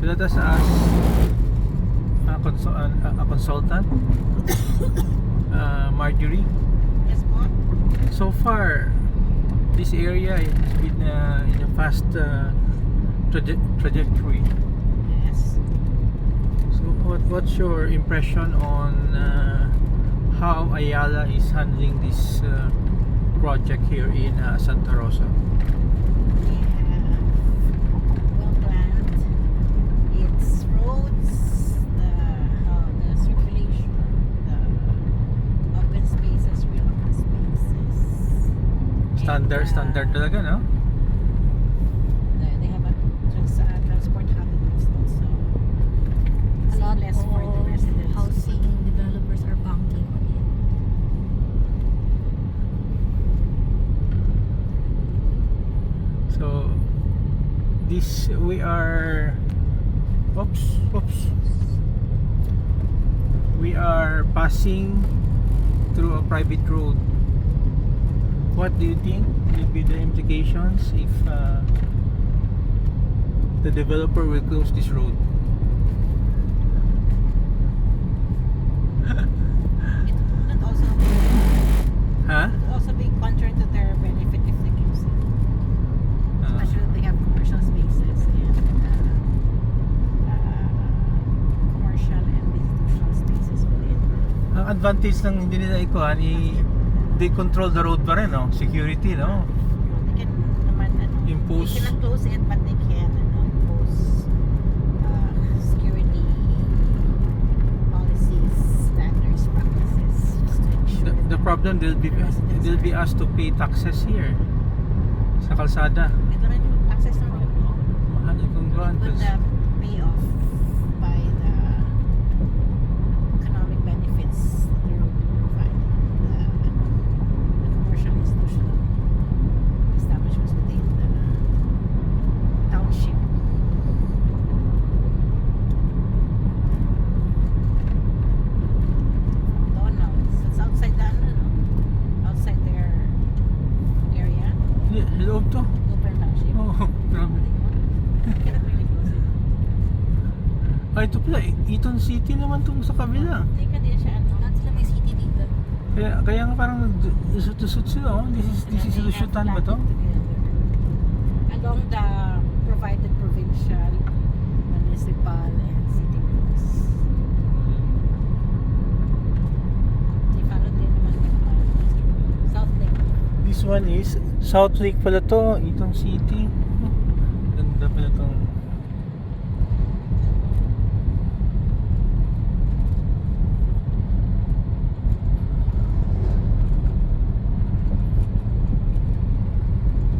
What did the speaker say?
So let us ask a consultant, Marjorie. Yes po. So far, this area has been in a fast trajectory. Yes. So what's your impression on how Ayala is handling this project here in Santa Rosa? We have well planned. It's roads, the circulation, the open spaces, real open spaces. Standard talaga, no? They have a transport hub also. A lot Seamless for the of residents. housing developers are banking on it. So this we are we are passing through a private road. What do you think will be the implications if the developer will close this road? It would also Huh? be contrary to their benefit if they keep it. Especially if they have commercial spaces and commercial and institutional spaces within. Ang advantage ng hindi nila ikuhan, they control the road pa rin, no? Security, no? They can naman Impose. they cannot close it but they can impose security policies, standards, practices just to ensure The problem they'll be asked to pay taxes here sa kalsada. ito rin yung access ng road mo. Mahal yung kuhan. It would pay off by the economic benefits that the road will provide. The commercial institutional establishments within the township. McDonald's. It's outside the outside their area. Loob to. Open township. Oh, grabe. Cannot really close it. Ay, ito pala, Eton City naman itong sa kabila. Tika din siya Lahat sila may city dito. Kaya nga parang lusot-lusot sila, oh. This is lusutan ba to? Along the provided provincial, municipal, and city roads. They follow din naman yung South Lake. This one is South Lake pala to, Eton City. Oh, ganda pala to.